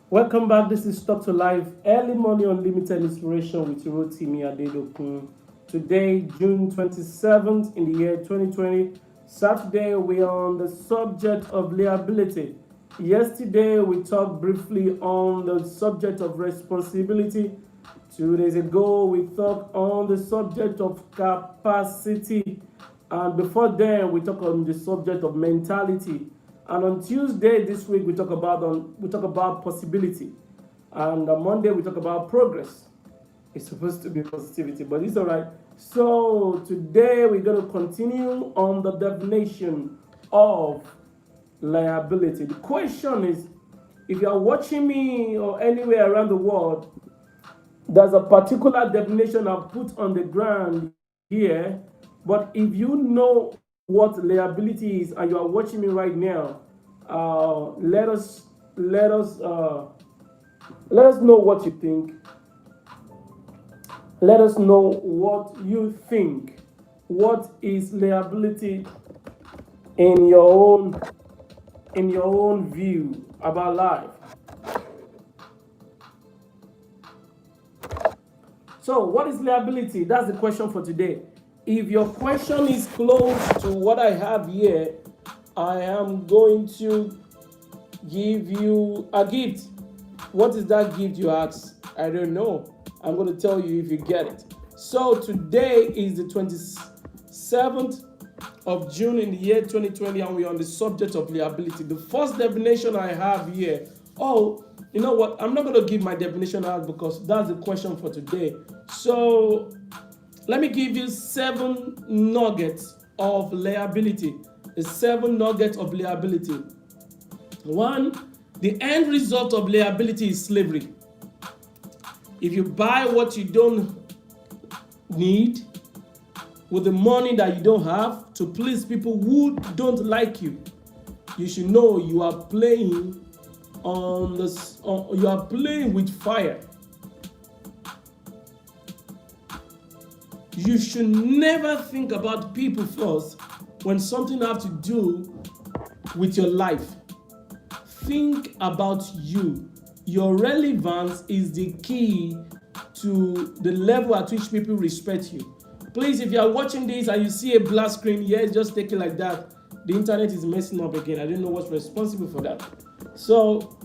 Welcome back. This is TalkToLife, early morning unlimited inspiration with Rotimi Adedokun. Today, June 27th in the year 2020, Saturday, we are on the subject of liability. Yesterday, we talked briefly on the subject of responsibility. 2 days ago, we talked on the subject of capacity. And before then, we talked on the subject of mentality. And on Tuesday this week, we talk about possibility. And on Monday, we talk about progress. It's supposed to be positivity, but it's all right. So today, we're going to continue on the definition of liability. The question is, if you are watching me or anywhere around the world, there's a particular definition I've put on the ground here. But if you know what liability is and you are watching me right now, let us know what you think. Let us know what you think. What is liability in your own view about life? So, what is liability? That's the question for today. If your question is close to what I have here, I am going to give you a gift. What is that gift, you ask? I don't know. I'm going to tell you if you get it. So today is the 27th of June in the year 2020, and we're on the subject of liability. The first definition I have here, you know what? I'm not going to give my definition out because that's the question for today. So let me give you 7 nuggets of liability. The 7 nuggets of liability. 1, the end result of liability is slavery. If you buy what you don't need with the money that you don't have to please people who don't like you, you should know you are playing you are playing with fire. You should never think about people first when something has to do with your life. Think about you. Your relevance is the key to the level at which people respect you. Please, if you are watching this and you see a black screen, yes, just take it like that. The internet is messing up again. I don't know what's responsible for that. So,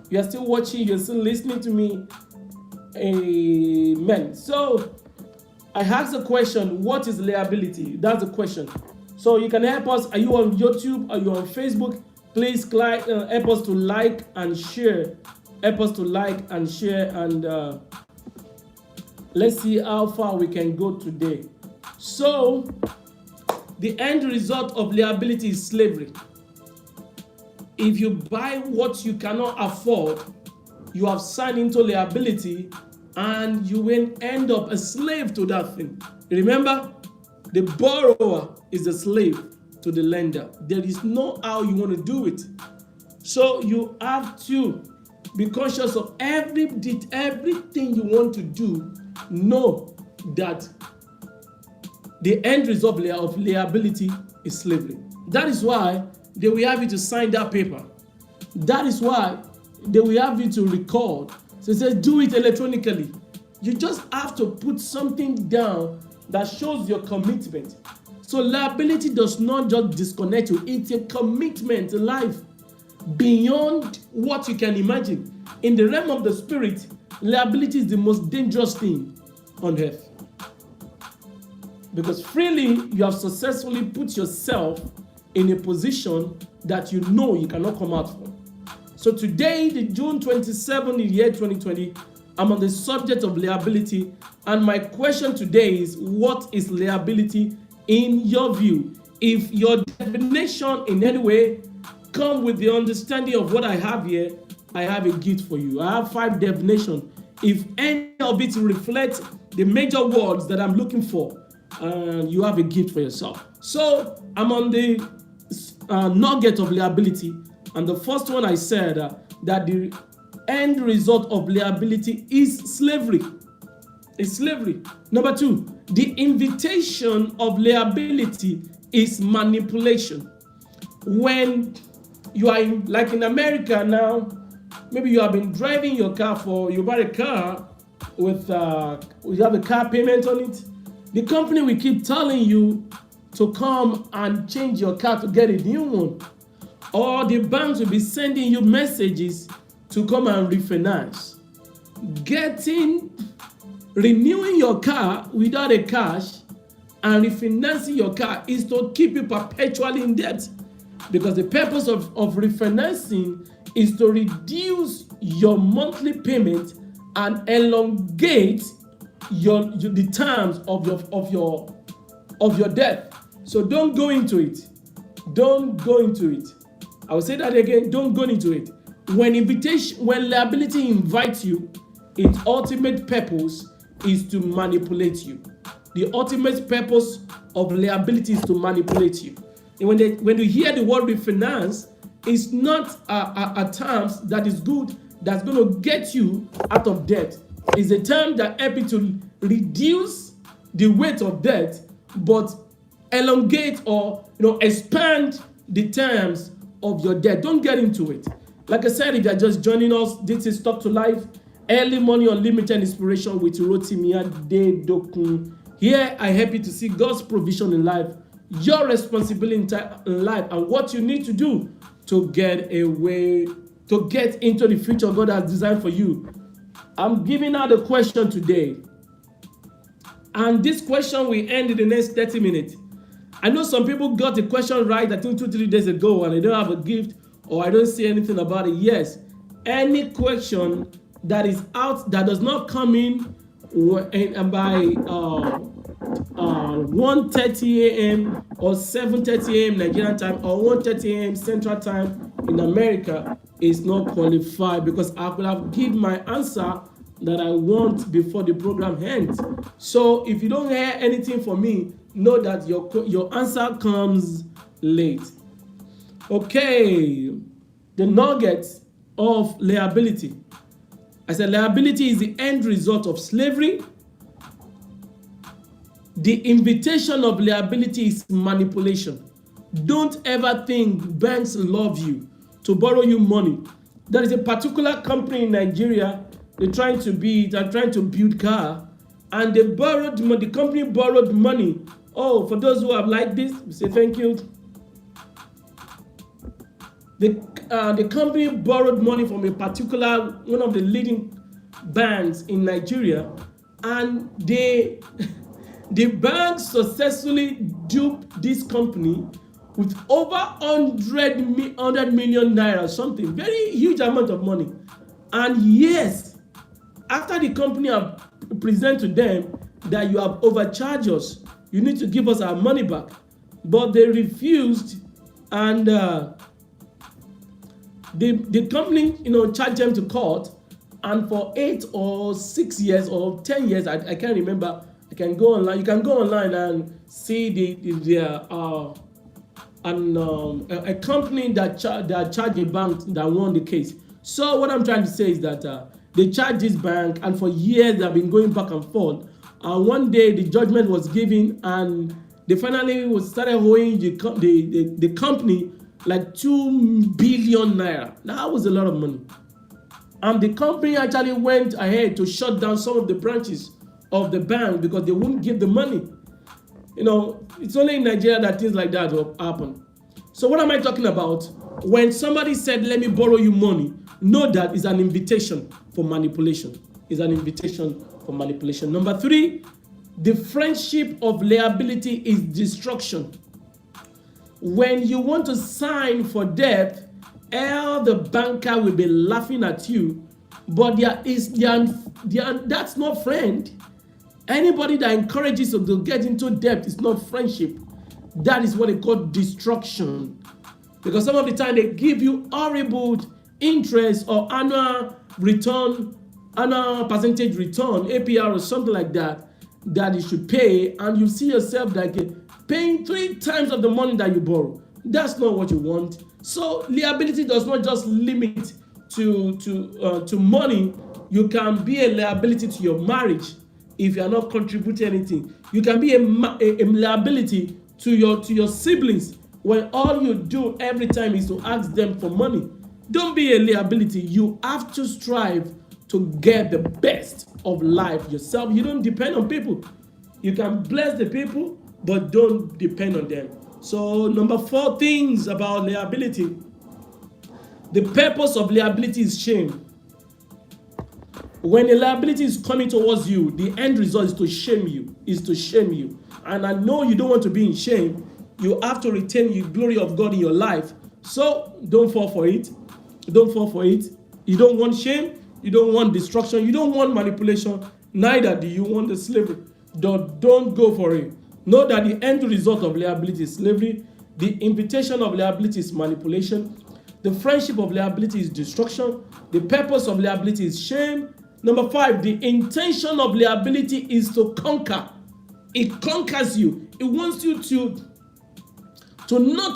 you are still watching, you're still listening to me. Amen. So, I asked the question, what is liability? That's the question. So you can help us. Are you on YouTube? Are you on Facebook? Please help us to like and share. Help us to like and share, and let's see how far we can go today. So the end result of liability is slavery. If you buy what you cannot afford, you have signed into liability, and you will end up a slave to that thing. Remember, the borrower is the slave to the lender. There is no how you want to do it. So you have to be conscious of everything you want to do. Know that the end result of liability is slavery. That is why they will have you to sign that paper. That is why they will have you to record. So it says do it electronically. You just have to put something down that shows your commitment. So liability does not just disconnect you. It's a commitment to life beyond what you can imagine. In the realm of the spirit, liability is the most dangerous thing on earth. Because freely you have successfully put yourself in a position that you know you cannot come out from. So today, the June 27th in the year 2020, I'm on the subject of liability, and my question today is, what is liability in your view? If your definition in any way come with the understanding of what I have here, I have a gift for you. I have 5 definitions. If any of it reflects the major words that I'm looking for, you have a gift for yourself. So I'm on the nugget of liability, and the first one I said that the end result of liability is slavery. It's slavery. Number 2, The invitation of liability is manipulation. When you are like in America now, maybe you have been driving your car you buy a car with you have a car payment on it. The company will keep telling you to come and change your car to get a new one, or the banks will be sending you messages to come and refinance. Renewing your car without a cash and refinancing your car is to keep you perpetually in debt, because the purpose of refinancing is to reduce your monthly payment and elongate the terms of your debt. So don't go into it. Don't go into it. I will say that again. Don't go into it. When liability invites you, its ultimate purpose is to manipulate you. The ultimate purpose of liability is to manipulate you. And when you hear the word refinance, it's not a term that is good, that's going to get you out of debt. It's a term that helps you to reduce the weight of debt, but elongate or expand the terms of your debt. Don't get into it. Like I said, if you're just joining us, this is TalkToLife, Early Money Unlimited Inspiration with Rotimi Adedokun. Here I help you to see God's provision in life, your responsibility in life, and what you need to do to get into the future God has designed for you. I'm giving out a question today, and this question will end in the next 30 minutes. I know some people got the question right, I think 2-3 days ago, and they don't have a gift, or I don't see anything about it. Yes, any question that is out that does not come in by 1:30 a.m. or 7:30 a.m. Nigerian time or 1:30 a.m. Central Time in America is not qualified, because I will have given my answer that I want before the program ends. So if you don't hear anything from me, know that your answer comes late. Okay, the nuggets of liability. I said liability is the end result of slavery. The invitation of liability is manipulation. Don't ever think banks love you to borrow you money. There is a particular company in Nigeria. They're trying to build car, and the company borrowed money. Oh, for those who have liked this, we say thank you. The company borrowed money from one of the leading banks in Nigeria, and the bank successfully duped this company with over 100 million naira, something very huge amount of money. And yes, after the company have present to them that you have overcharged us, you need to give us our money back, but they refused, and the company charged them to court, and for 8 or 6 years or 10 years, I can't remember. You can go online and see a company that charged a bank that won the case. So what I'm trying to say is that they charged this bank, and for years they've been going back and forth. And one day the judgment was given, and they finally started owing the company like 2 billion naira. That was a lot of money. And the company actually went ahead to shut down some of the branches of the bank because they wouldn't give the money. It's only in Nigeria that things like that will happen. So what am I talking about? When somebody said, let me borrow you money, know that is an invitation for manipulation. It's an invitation for manipulation. Number 3, the friendship of liability is destruction. When you want to sign for debt, all the banker will be laughing at you, but that's not friend. Anybody that encourages you to get into debt is not friendship. That is what they call destruction. Because some of the time they give you horrible interest or annual percentage return, APR or something like that you should pay, and you see yourself like paying 3 times of the money that you borrow. That's not what you want. So liability does not just limit to money. You can be a liability to your marriage. if you are not contributing anything. You can be a liability to your siblings when all you do every time is to ask them for money. Don't be a liability. You have to strive to get the best of life yourself. You don't depend on people. You can bless the people, but don't depend on them. So number 4 things about liability. The purpose of liability is shame. When a liability is coming towards you, the end result is to shame you. And I know you don't want to be in shame. You have to retain the glory of God in your life. So don't fall for it. Don't fall for it. You don't want shame. You don't want destruction. You don't want manipulation. Neither do you want the slavery. Don't go for it. Know that the end result of liability is slavery. The invitation of liability is manipulation. The friendship of liability is destruction. The purpose of liability is shame. Number 5, the intention of liability is to conquer. It conquers you. It wants you to not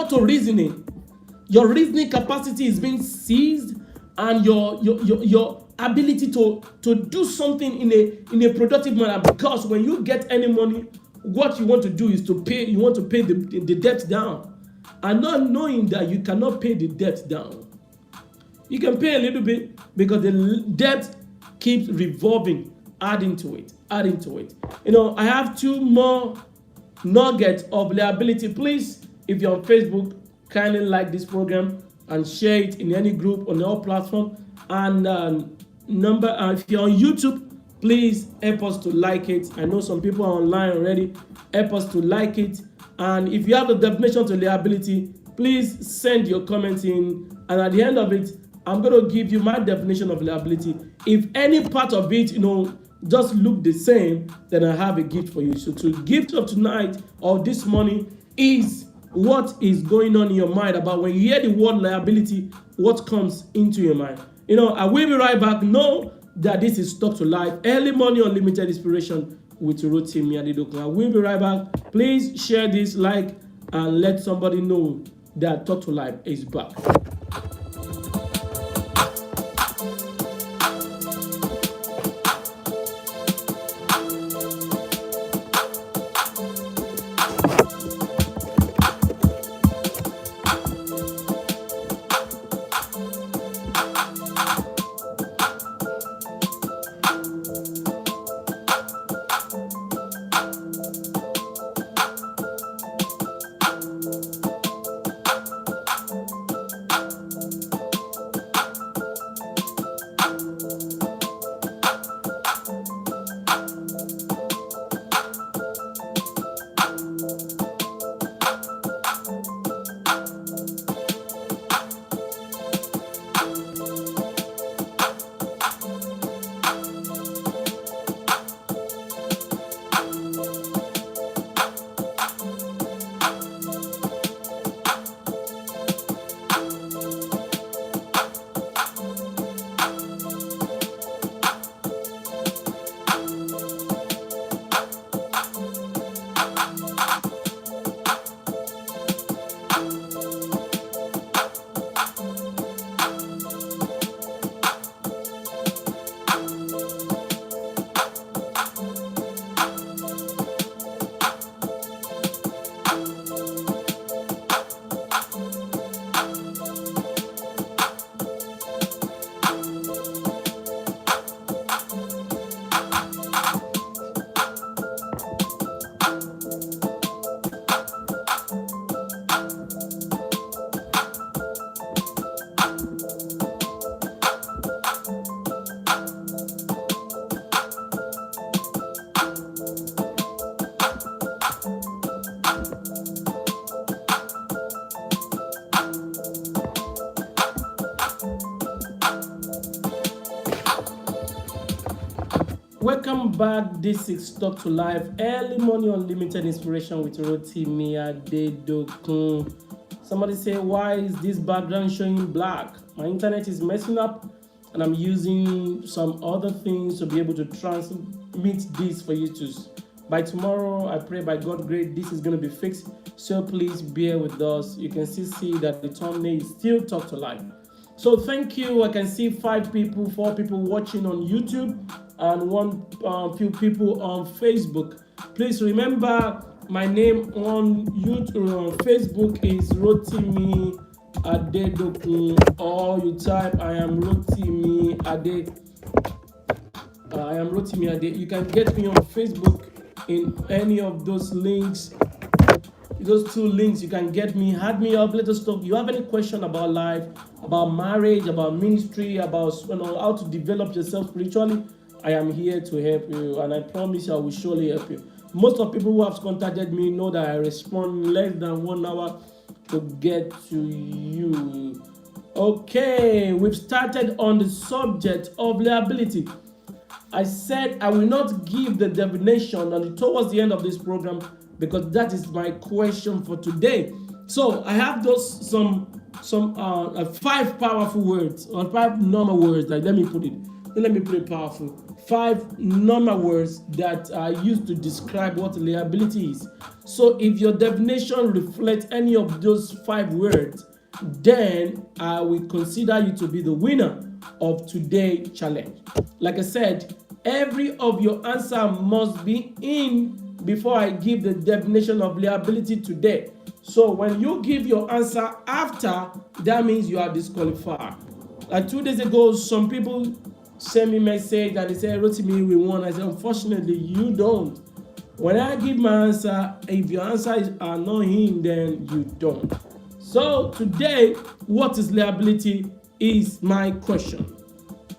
to reasoning. Your reasoning capacity is being seized, and your ability to do something in a productive manner. Because when you get any money, what you want to do is to pay. You want to pay the debt down, and not knowing that you cannot pay the debt down. You can pay a little bit because the debt keeps revolving, adding to it. You know, I have 2 more nuggets of liability. Please, if you're on Facebook, kindly like this program and share it in any group on all platforms. And if you're on YouTube, please help us to like it. I know some people are online already. Help us to like it. And if you have the definition to liability, please send your comments in. And at the end of it, I'm going to give you my definition of liability. If any part of it, just look the same, then I have a gift for you. So to gift of tonight or this morning is what is going on in your mind about when you hear the word liability, what comes into your mind. I will be right back. Know that this is Talk to Life, early morning unlimited inspiration with Rotimi Adedokun. I will be right back. Please share this, and let somebody know that Talk to Life is back. Welcome back. This is Talk to Life, early morning unlimited inspiration with Rotimi Adedokun. Somebody say, why is this background showing black? My internet is messing up and I'm using some other things to be able to transmit this for you to. By tomorrow, I pray by God's grace, this is going to be fixed. So please bear with us. You can still see that the thumbnail is still Talk to Life. So thank you. I can see 4 people watching on YouTube. and few people on Facebook. Please remember my name on YouTube, on Facebook is Rotimi Adedokun, or you type I am Rotimi Ade. I am Rotimi Ade. You can get me on Facebook in any of those links. Those two links, you can get me, add me up, let us talk. You have any question about life, about marriage, about ministry, about how to develop yourself spiritually, I am here to help you, and I promise you I will surely help you. Most of people who have contacted me know that I respond less than 1 hour to get to you. Okay, we've started on the subject of liability. I said I will not give the definition until towards the end of this program, because that is my question for today. So I have those some 5 powerful words, or 5 normal words. Let me put it powerful. 5 normal words that are used to describe what liability is. So if your definition reflects any of those 5 words, then I will consider you to be the winner of today's challenge. Like I said, every of your answer must be in before I give the definition of liability today. So when you give your answer after, that means you are disqualified. Like 2 days ago, some people sent me a message and they said, Rotimi, we won. I said, unfortunately, you don't. When I give my answer, if your answer are not in, then you don't. So today, what is liability is my question.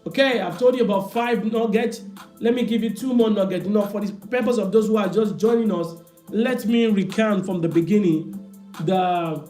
Okay, I've told you about 5 nuggets. Let me give you 2 more nuggets. For the purpose of those who are just joining us, let me recount from the beginning the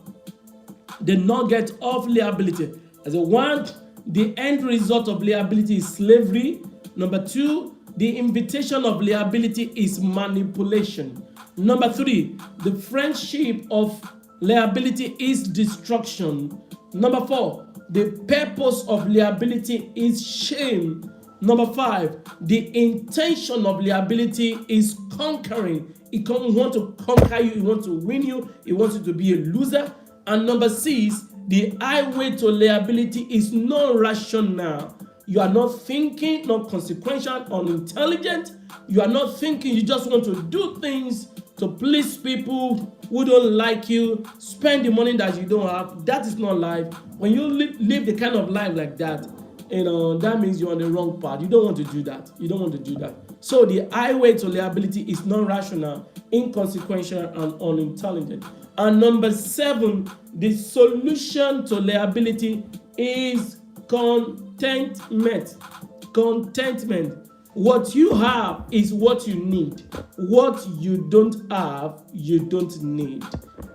nugget of liability. As a 1, the end result of liability is slavery. Number 2, the invitation of liability is manipulation. Number 3, the friendship of liability is destruction. Number 4, the purpose of liability is shame. Number 5, the intention of liability is conquering. It wants to conquer you, it wants to win you, it wants you to be a loser. And number 6, the highway to liability is not rational. You are not thinking, not consequential, unintelligent. You are not thinking, you just want to do things to please people who don't like you, spend the money that you don't have. That is not life. When you live the kind of life like that, that means you're on the wrong path. You don't want to do that. You don't want to do that. So the highway to liability is non-rational, inconsequential, and unintelligent. And number 7, the solution to liability is contentment. Contentment. What you have is what you need. What you don't have, you don't need.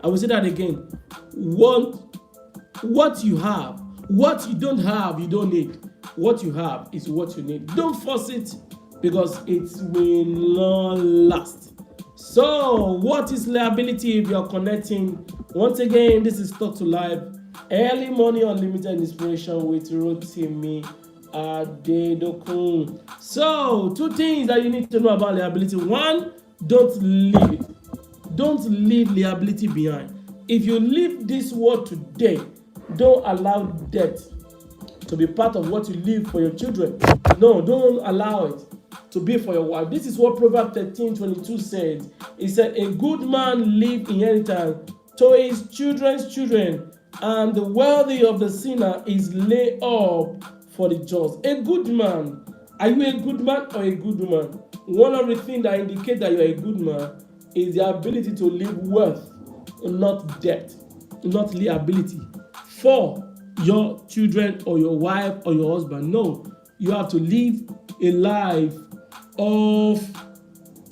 I will say that again. What you have, what you don't have, you don't need. What you have is what you need. Don't force it, because it will not last. So, what is liability if you are connecting? Once again, this is TalkToLife, early morning unlimited inspiration with Rotimi Adedokun. So, 2 things that you need to know about liability. 1, don't leave it. Don't leave liability behind. If you leave this world today, don't allow debt to be part of what you leave for your children. No, don't allow it to be for your wife. This is what Proverbs 13:22 says. It said, a good man leave inheritance to his children's children, and the wealthy of the sinner is laid up for the just. A good man. Are you a good man or a good woman? One of the things that indicate that you're a good man is the ability to leave wealth, not debt, not liability for your children or your wife or your husband. No, you have to live a life of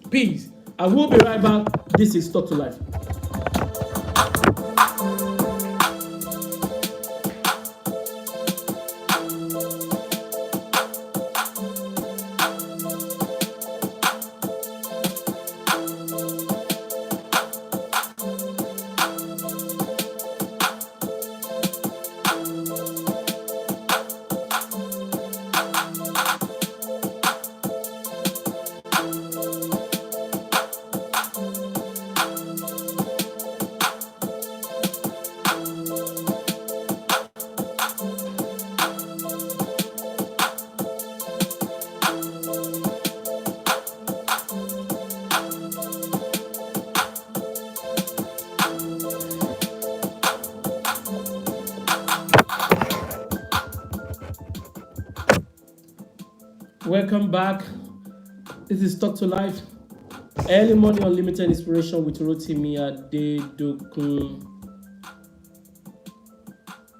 peace. I will be right back. This is TalkToLife. Welcome back. This is TalkToLife. Early morning unlimited inspiration with Rotimi Adedokun.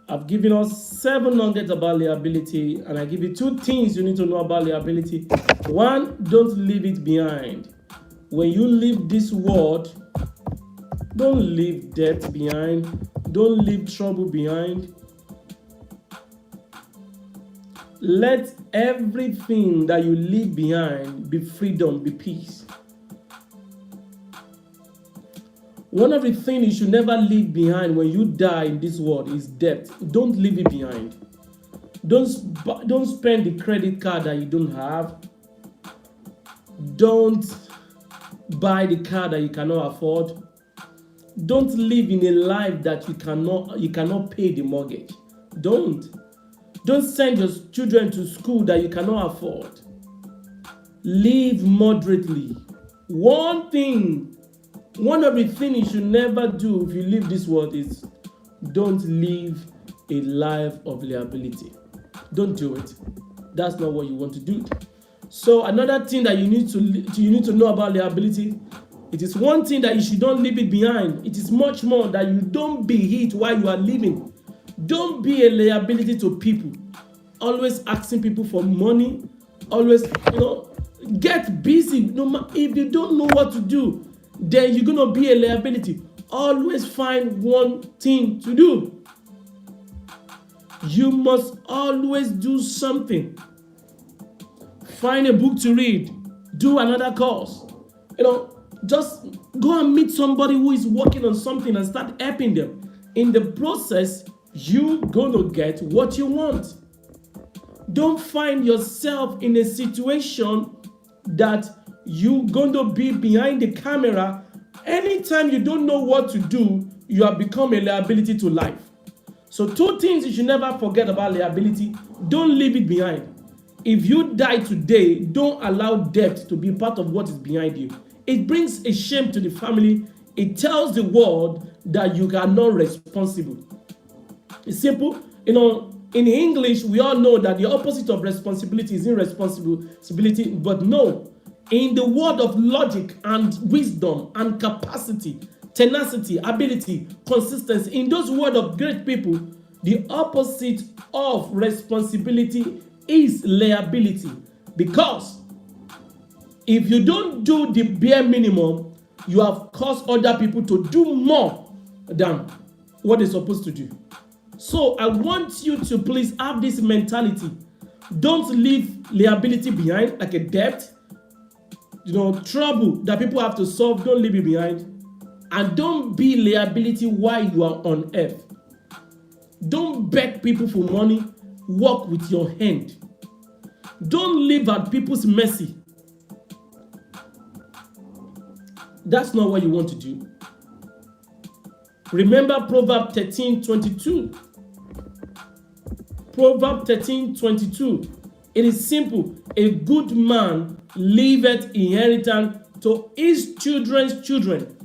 I've given us 7 nuggets about liability, and I give you 2 things you need to know about liability. 1, don't leave it behind. When you leave this world, don't leave debt behind. Don't leave trouble behind. Let everything that you leave behind be freedom, be peace. One of the things you should never leave behind when you die in this world is debt. Don't leave it behind. Don't spend the credit card that you don't have. Don't buy the car that you cannot afford. Don't live in a life that you cannot pay the mortgage. Don't send your children to school that you cannot afford. Live moderately. One of the things you should never do if you leave this world is don't live a life of liability. Don't do it. That's not what you want to do. So another thing that you need to know about liability, it is one thing that you should not leave it behind. It is much more that you don't be hit while you are living. Don't be a liability to people. Always asking people for money. Always, get busy. If you don't know what to do, then you're gonna be a liability. Always find one thing to do. You must always do something. Find a book to read. Do another course. Just go and meet somebody who is working on something and start helping them. In the process, you're gonna get what you want. Don't find yourself in a situation that you're gonna be behind the camera. Anytime you don't know what to do, you have become a liability to life. So 2 things you should never forget about liability. Don't leave it behind. If you die today, don't allow debt to be part of what is behind you. It brings a shame to the family. It tells the world that you are not responsible. It's simple. In English, we all know that the opposite of responsibility is irresponsibility, but no. In the world of logic and wisdom and capacity, tenacity, ability, consistency, in those words of great people, the opposite of responsibility is liability. Because if you don't do the bare minimum, you have caused other people to do more than what they're supposed to do. So I want you to please have this mentality. Don't leave liability behind, like a debt, trouble that people have to solve. Don't leave it behind. And don't be liability while you are on earth. Don't beg people for money. Work with your hand. Don't live at people's mercy. That's not what you want to do. Remember Proverbs 13:22. Proverbs 13:22. It is simple. A good man leaveth inheritance to his children's children.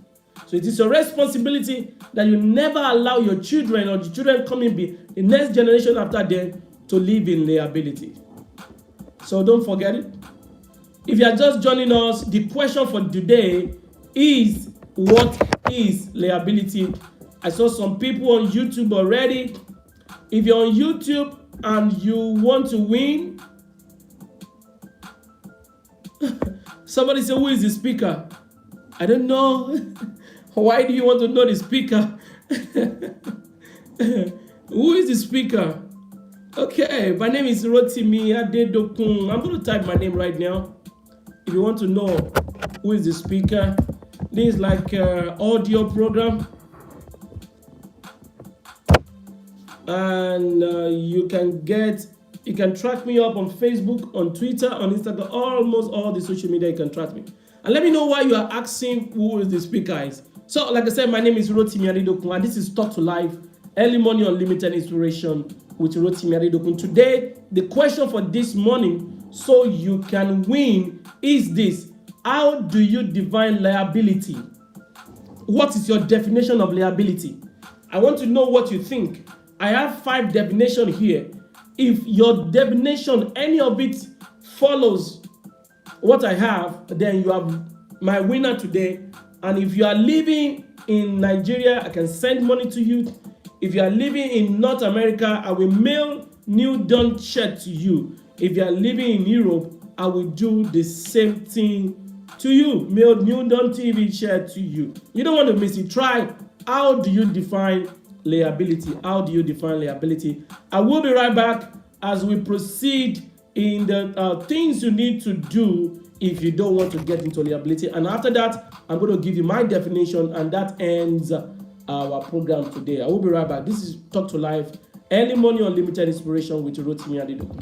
So it is your responsibility that you never allow your children or the children coming be the next generation after them to live in liability. So don't forget it. If you are just joining us, the question for today is, what is liability? I saw some people on YouTube already. If you're on YouTube and you want to win, somebody say, who is the speaker? I don't know. Why do you want to know the speaker? Who is the speaker? Okay, my name is Rotimi Adedokun. I'm going to type my name right now. If you want to know who is the speaker, this is like an audio program. And you can track me up on Facebook, on Twitter, on Instagram, almost all the social media you can track me. And let me know why you are asking who is the speaker is. So, like I said, my name is Rotimi Adedokun, and this is TalkToLife, Early Morning Unlimited Inspiration with Rotimi Adedokun. Today, the question for this morning, so you can win, is this: how do you define liability? What is your definition of liability? I want to know what you think. I have 5 definitions here. If your definition, any of it follows what I have, then you have my winner today. And if you are living in Nigeria, I can send money to you. If you are living in North America, I will mail NewDawn shirt to you. If you are living in Europe, I will do the same thing to you. Mail NewDawnTV shirt to you. You don't want to miss it. Try. How do you define liability? How do you define liability? I will be right back as we proceed in the things you need to do if you don't want to get into liability. And after that, I'm going to give you my definition, and that ends our program today. I will be right back. This is Talk to Life, early morning unlimited inspiration with Rotimi Adedoku.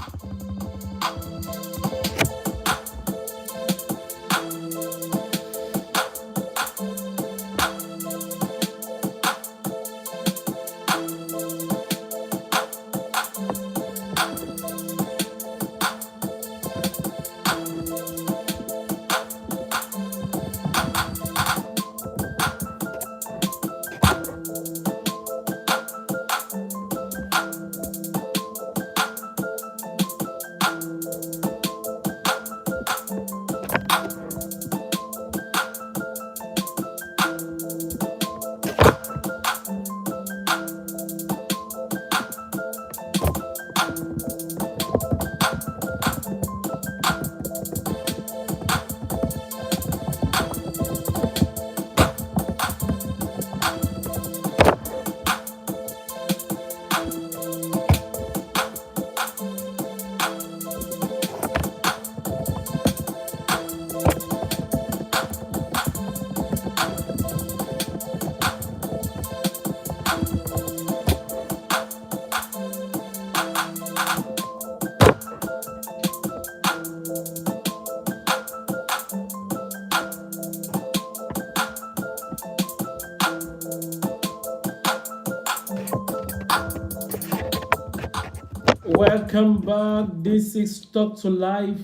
Welcome back. This is Talk to Life,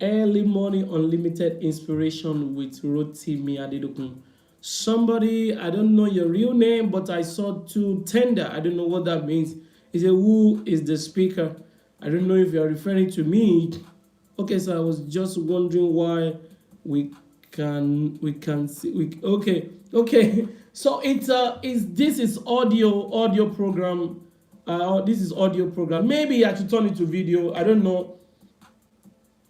early morning unlimited inspiration with Rotimi Adedoku. Somebody, I don't know your real name, but I saw two tender. I don't know what that means. He said, who is the speaker? I don't know if you're referring to me. Okay, so I was just wondering why we can see. Okay. So this is audio program. This is audio program. Maybe I should turn it to video. I don't know.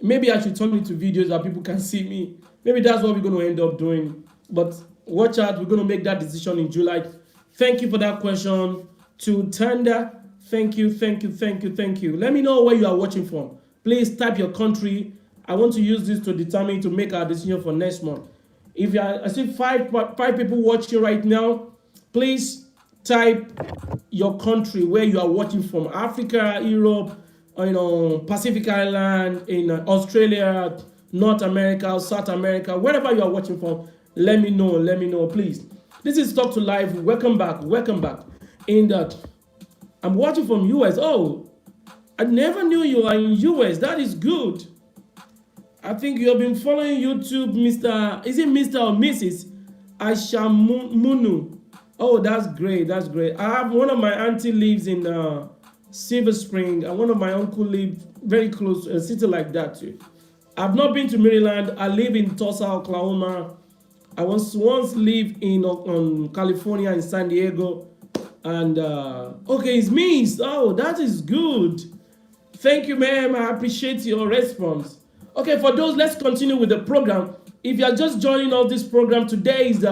Maybe I should turn it to videos that people can see me. Maybe that's what we're going to end up doing. But watch out. We're going to make that decision in July. Thank you for that question. To Tanda, thank you. Let me know where you are watching from. Please type your country. I want to use this to make our decision for next month. If you are, I see five people watching right now. Please type your country where you are watching from. Africa, Europe, Pacific Island, in Australia, North America, South America, wherever you are watching from. Let me know, please. This is Talk to Life. Welcome back. I'm watching from US. Oh, I never knew you are in US. That is good. I think you have been following YouTube, Is it Mr. or Mrs. Ashamunu? Oh, that's great. I have one of my auntie lives in Silver Spring, and one of my uncle lives very close to a city like that too. I've not been to Maryland. I live in Tulsa, Oklahoma. I once lived in California, in San Diego. And okay, it's me. Oh, that is good. Thank you, ma'am. I appreciate your response. Okay, for those, let's continue with the program. If you are just joining us, this program today is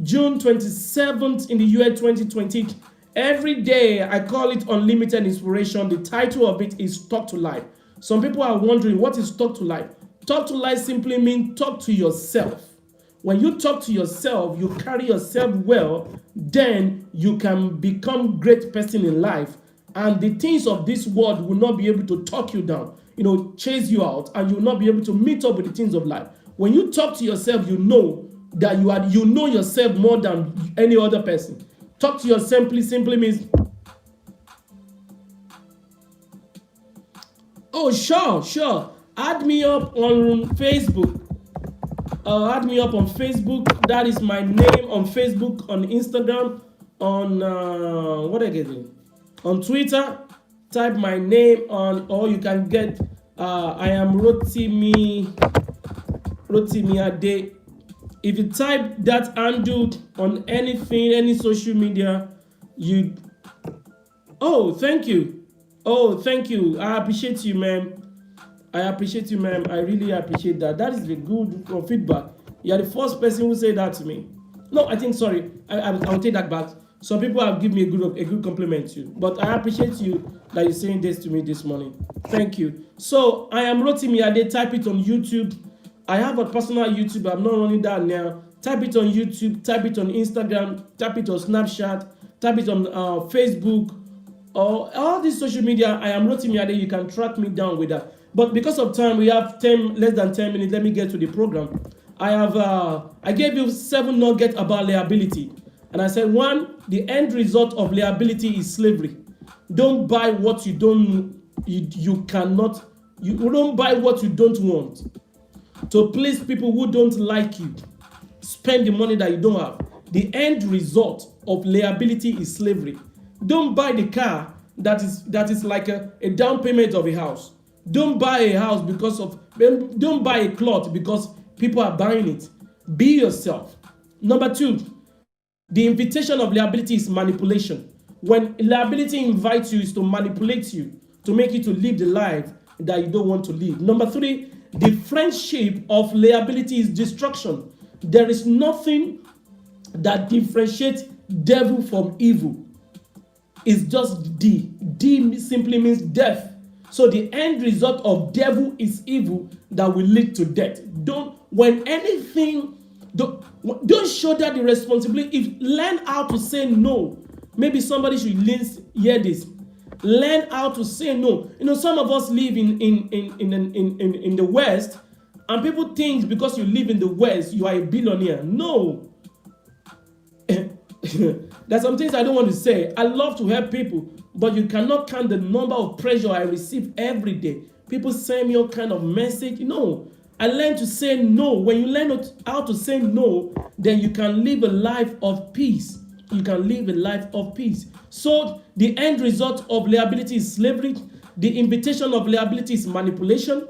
June 27th in the year 2020. Every day I call it Unlimited Inspiration. The title of it is Talk to Life. Some people are wondering, what is Talk to Life? Talk to Life simply means talk to yourself. When you talk to yourself, you carry yourself well, then you can become great person in life. And the things of this world will not be able to talk you down, chase you out, and you will not be able to meet up with the things of life. When you talk to yourself, you know that you know yourself more than any other person. Talk to yourself simply means, oh, sure. Add me up on Facebook. That is my name on Facebook, on Instagram, on on Twitter. Type my name on, or you can get I am Rotimi Ade. If you type that handle on anything, any social media, you. Oh, thank you. Oh, thank you. I appreciate you, ma'am. I appreciate you, ma'am. I really appreciate that. That is the good feedback. You are the first person who said that to me. No, I think sorry. I'll take that back. Some people have given me a good compliment too. But I appreciate you that you're saying this to me this morning. Thank you. So I am Rotimi Ade. Type it on YouTube. I have a personal YouTube. I'm not running that now. Type it on YouTube. Type it on Instagram. Type it on Snapchat. Type it on Facebook. Or all these social media. I am Rotimi Ade. You can track me down with that. But because of time, we have less than 10 minutes. Let me get to the program. I gave you 7 nuggets about liability. And I said, 1, the end result of liability is slavery. Don't buy what you don't buy what you don't want. To please people who don't like you. Spend the money that you don't have. The end result of liability is slavery. Don't buy the car that is like a down payment of a house. Don't buy a house don't buy a cloth because people are buying it. Be yourself. Number 2, the invitation of liability is manipulation. When liability invites you, is to manipulate you, to make you to live the life that you don't want to live. Number 3, the friendship of liability is destruction. There is nothing that differentiates devil from evil. It's just D. D simply means death. So the end result of devil is evil that will lead to death. Don't shoulder the responsibility. Learn how to say no. Maybe somebody should hear this. Learn how to say no. Some of us live in the West, and people think because you live in the West, you are a billionaire. No. There's some things I don't want to say. I love to help people, but you cannot count the number of pressure I receive every day. People send me all kind of message. No, I learned to say no. When you learn how to say no, then you can live a life of peace. You can live a life of peace. So the end result of liability is slavery. The invitation of liability is manipulation.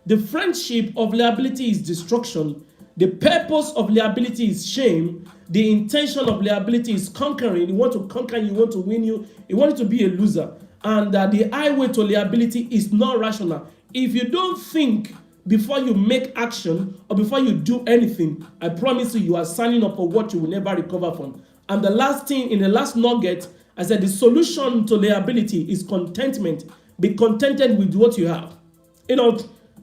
The friendship of liability is destruction. The purpose of liability is shame. The intention of liability is conquering. You want to conquer, you want to win, you want it to be a loser. And the highway to liability is not rational. If you don't think before you make action or before you do anything, I promise you are signing up for what you will never recover from. And the last thing, in the last nugget, I said the solution to liability is contentment. Be contented with what you have.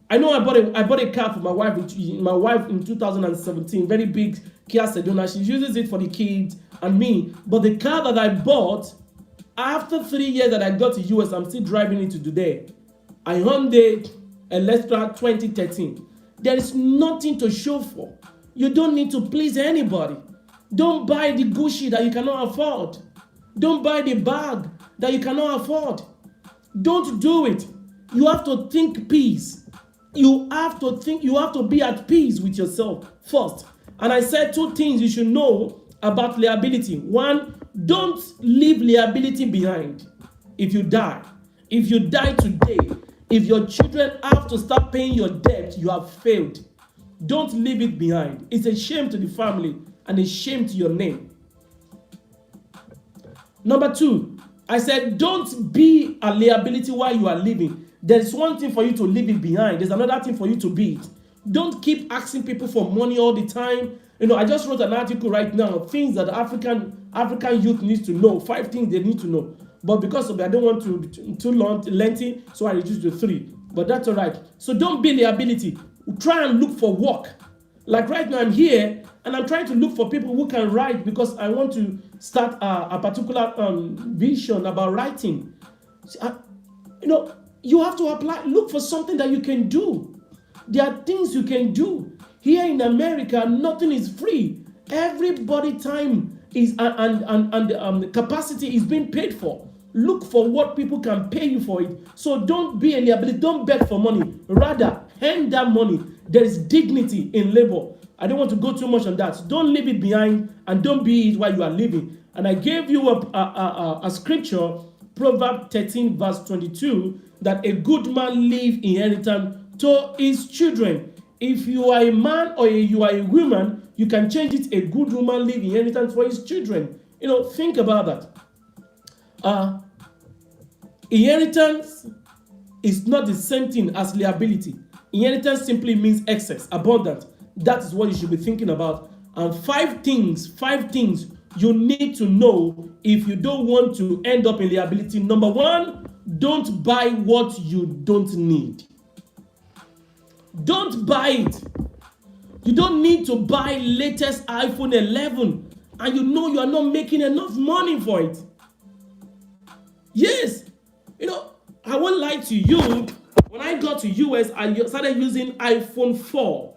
I know I bought a car for my wife in 2017, very big Kia Sedona. She uses it for the kids and me. But the car that I bought, after 3 years that I got to US, I'm still driving it to today. I Hyundai Elantra 2013. There is nothing to show for. You don't need to please anybody. Don't buy the Gucci that you cannot afford. Don't buy the bag that you cannot afford. Don't do it. You have to think peace. You have to be at peace with yourself first. And I said 2 things you should know about liability. 1, don't leave liability behind if you die. If you die today, if your children have to start paying your debt, you have failed. Don't leave it behind. It's a shame to the family and a shame to your name. Number 2, I said don't be a liability while you are living. There is one thing for you to leave it behind. There's another thing for you to be it. Don't keep asking people for money all the time. I just wrote an article right now, things that African youth needs to know, 5 things they need to know. But because of it, I don't want to too lengthy, so I reduced to 3. But that's all right. So don't be liability. Try and look for work. Like right now, I'm here and I'm trying to look for people who can write because I want to start a particular vision about writing. You have to apply. Look for something that you can do. There are things you can do. Here in America, nothing is free. Everybody time is and capacity is being paid for. Look for what people can pay you for it. So don't be a liability. Don't beg for money. Rather, hand that money. There is dignity in labor. I don't want to go too much on that. So don't leave it behind and don't be it while you are living. And I gave you a scripture, Proverbs 13 verse 22. that a good man leave inheritance to his children. If you are a man or you are a woman, you can change it. A good woman leave inheritance for his children. Think about that. Inheritance is not the same thing as liability. Inheritance simply means excess, abundant. That is what you should be thinking about. And five things you need to know if you don't want to end up in liability. Number one, don't buy what you don't need. Don't buy it. You don't need to buy latest iPhone 11 and you are not making enough money for it. Yes, I won't lie to you. When I got to US, I started using iPhone 4.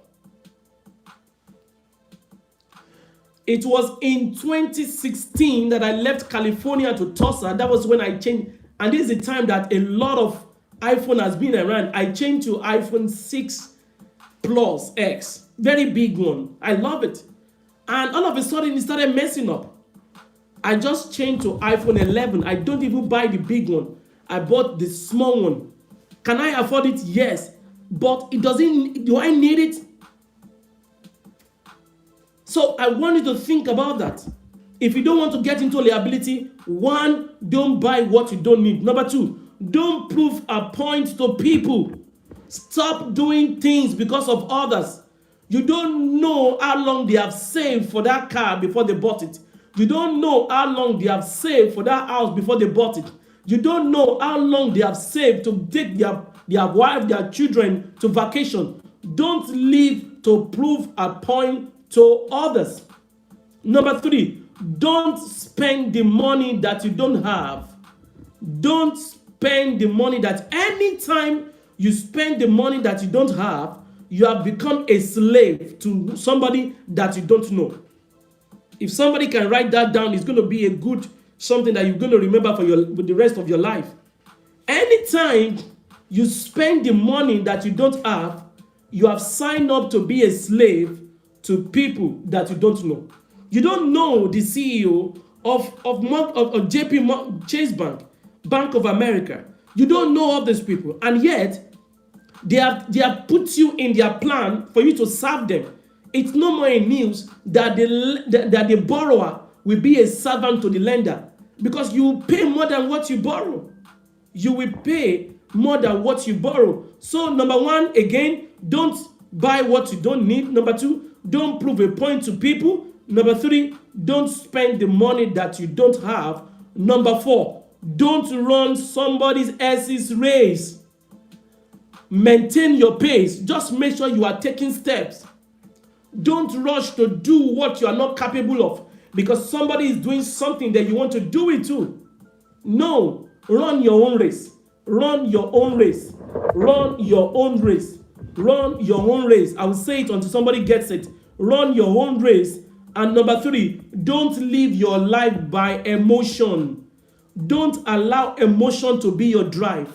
It was in 2016 that I left California to Tulsa. That was when I changed. And this is the time that a lot of iPhone has been around. I changed to iPhone 6 Plus X. Very big one. I love it. And all of a sudden, it started messing up. I just changed to iPhone 11. I don't even buy the big one. I bought the small one. Can I afford it? Yes. But do I need it? So I want you to think about that. If you don't want to get into liability, one, don't buy what you don't need. Number two, don't prove a point to people. Stop doing things because of others. You don't know how long they have saved for that car before they bought it. You don't know how long they have saved for that house before they bought it. You don't know how long they have saved to take their wife, their children to vacation. Don't live to prove a point to others. Number three, don't spend the money that you don't have. Don't spend the money that anytime you spend the money that you don't have, you have become a slave to somebody that you don't know. If somebody can write that down, it's going to be a good something that you're going to remember for the rest of your life. Anytime you spend the money that you don't have, you have signed up to be a slave to people that you don't know. You don't know the CEO of JP Chase Bank of America. You don't know all these people, and yet they have put you in their plan for you to serve them. It's no more a news that the borrower will be a servant to the lender, because you pay more than what you borrow. You will pay more than what you borrow. So number one, again, don't buy what you don't need. Number two, don't prove a point to people. Number three, don't spend the money that you don't have. Number four, don't run somebody else's race. Maintain your pace. Just make sure you are taking steps. Don't rush to do what you are not capable of because somebody is doing something that you want to do it too. No, run your own race. Run your own race. Run your own race. Run your own race. I will say it until somebody gets it. Run your own race. And number three, don't live your life by emotion. Don't allow emotion to be your drive.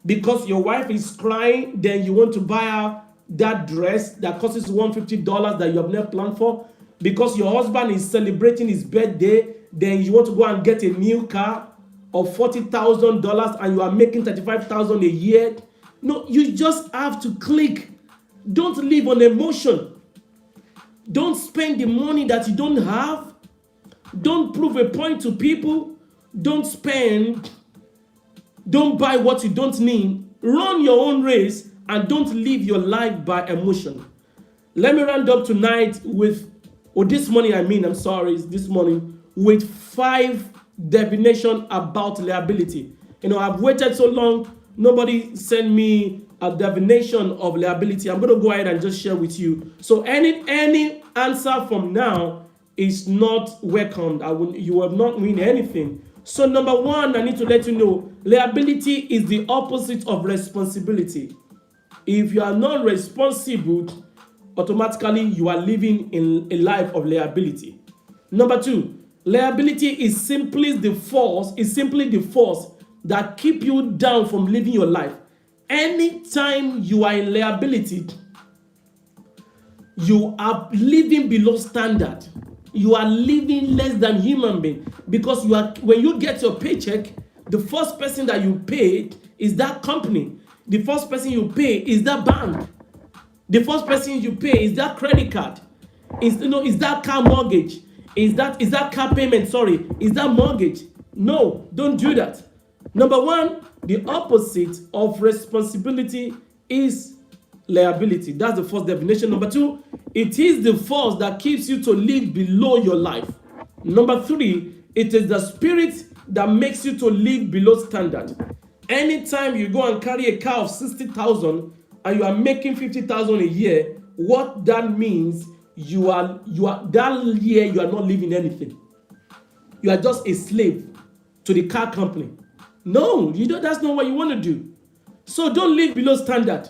Because your wife is crying, then you want to buy her that dress that costs $150 that you have never planned for. Because your husband is celebrating his birthday, then you want to go and get a new car of $40,000 and you are making $35,000 a year. No, you just have to click. Don't live on emotion. Don't spend the money that you don't have. Don't prove a point to people. Don't buy what you don't need. Run your own race and don't live your life by emotion. Let me round up tonight this morning with 5 definitions about liability. I've waited so long. Nobody sent me a definition of liability. I'm going to go ahead and just share with you. So any answer from now is not welcomed. You will not win anything. So number one, I need to let you know, liability is the opposite of responsibility. If you are not responsible, automatically you are living in a life of liability. Number two, liability is simply the force that keep you down from living your life. Anytime you are in liability, you are living below standard. You are living less than human being, because when you get your paycheck, the first person that you pay is that company. The first person you pay is that bank. The first person you pay is that credit card. Is that car mortgage? Is that car payment? Sorry, is that mortgage? No, don't do that. Number one, the opposite of responsibility is liability. That's the first definition. Number two, it is the force that keeps you to live below your life. Number three, it is the spirit that makes you to live below standard. Anytime you go and carry a car of 60,000 and you are making 50,000 a year, what that means, you are that year you are not living anything. You are just a slave to the car company. No, you don't. That's not what you want to do. So don't live below standard.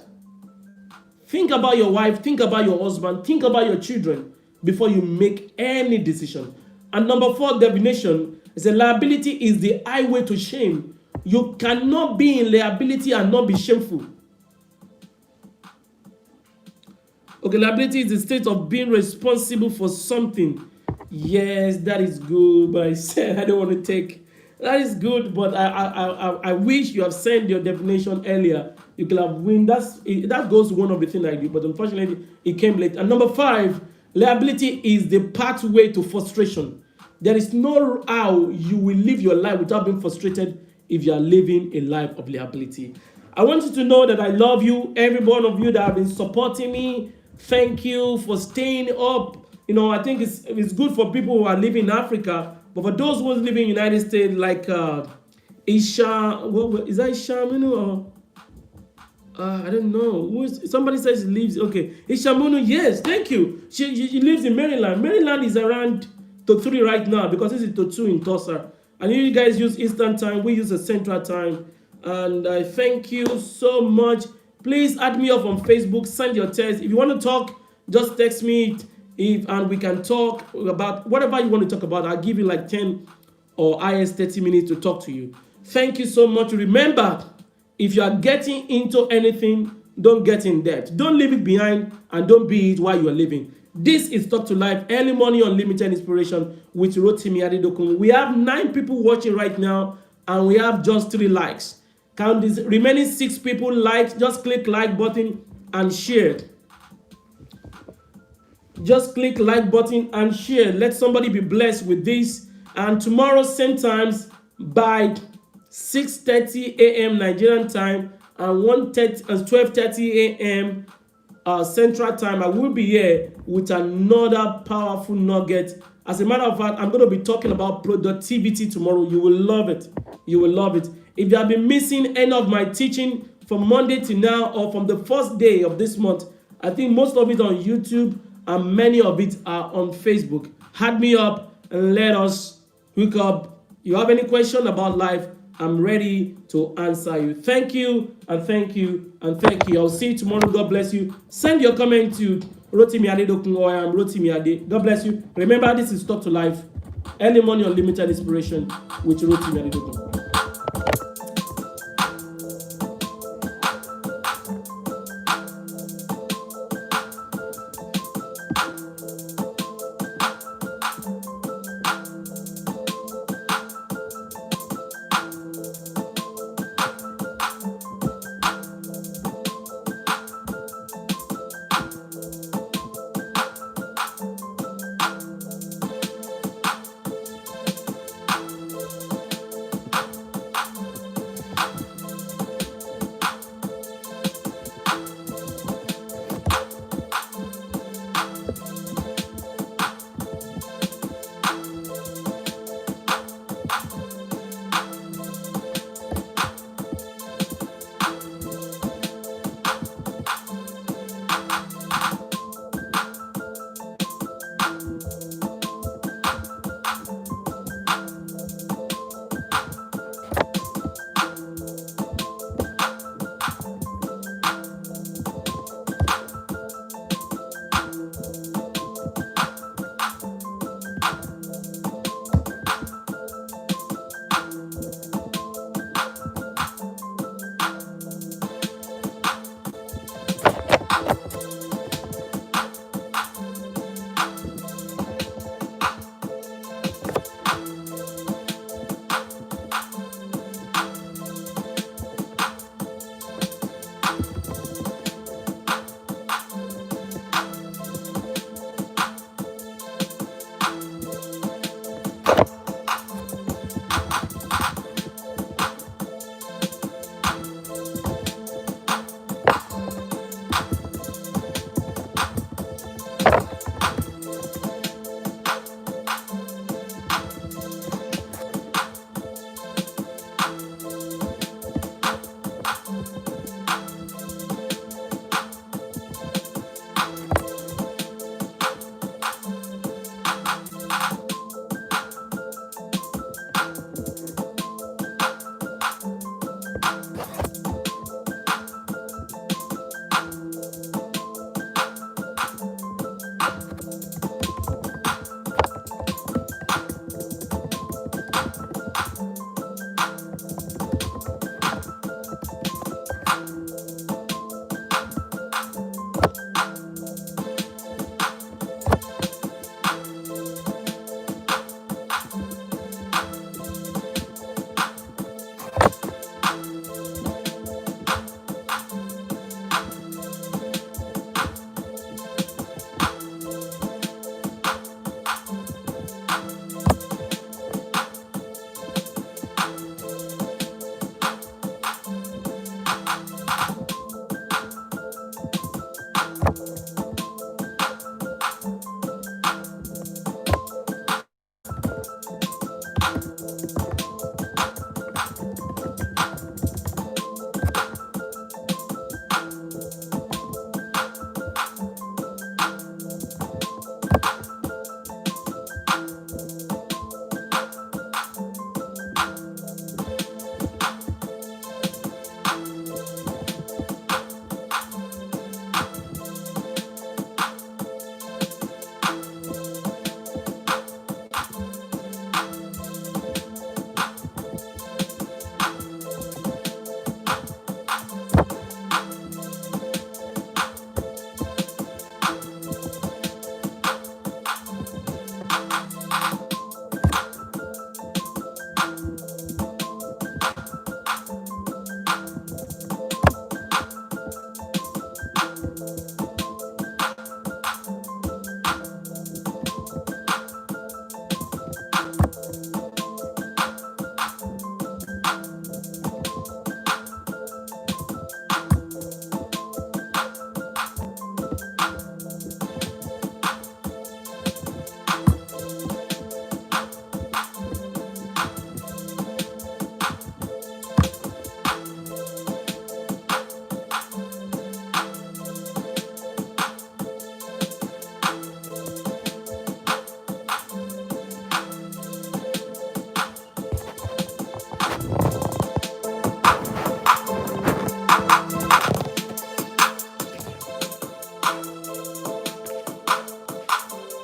Think about your wife, think about your husband, think about your children before you make any decision. And number four definition is a liability is the highway to shame. You cannot be in liability and not be shameful. Okay, liability is the state of being responsible for something. Yes, that is good, but I said I don't want to take. That is good, but I wish you have sent your definition earlier. You could have win. That goes to one of the things I do, but unfortunately it came late. And number five, liability is the pathway to frustration. There is no how you will live your life without being frustrated if you are living a life of liability. I want you to know that I love you, every one of you that have been supporting me. Thank you for staying up. I think it's good for people who are living in Africa, but for those who live in the United States, like Isha, is that Isha? Or I don't know. Somebody says she lives. Okay, Ishamunu. Yes, thank you. She lives in Maryland. Maryland is around to 3 right now because this is to 2 in Tulsa. And you guys use Eastern time. We use a Central time. And I thank you so much. Please add me up on Facebook. Send your text. If you want to talk, just text me. And we can talk about whatever you want to talk about. I'll give you like 10 or IS 30 minutes to talk to you. Thank you so much. Remember, if you are getting into anything, don't get in debt. Don't leave it behind and don't be it while you are living. This is Talk to Life, early morning unlimited inspiration with Rotimi Adedokun. We have 9 people watching right now and we have just 3 likes. Count these remaining 6 people like. Just click like button and share. Just click like button and share. Let somebody be blessed with this. And tomorrow, same times by 6:30 a.m. Nigerian time and 12:30 a.m. Central time, I will be here with another powerful nugget. As a matter of fact, I'm going to be talking about productivity tomorrow. You will love it. You will love it. If you have been missing any of my teaching from Monday to now or from the first day of this month, I think most of it on YouTube and many of it are on Facebook. Add me up and let us hook up. You have any question about life, I'm ready to answer you. Thank you and thank you and thank you. I'll see you tomorrow. God bless you. Send your comment to Rotimi Adedokun or I am Rotimi Ade. God bless you. Remember, this is Talk to Life, early morning unlimited inspiration with Rotimi Adedokun.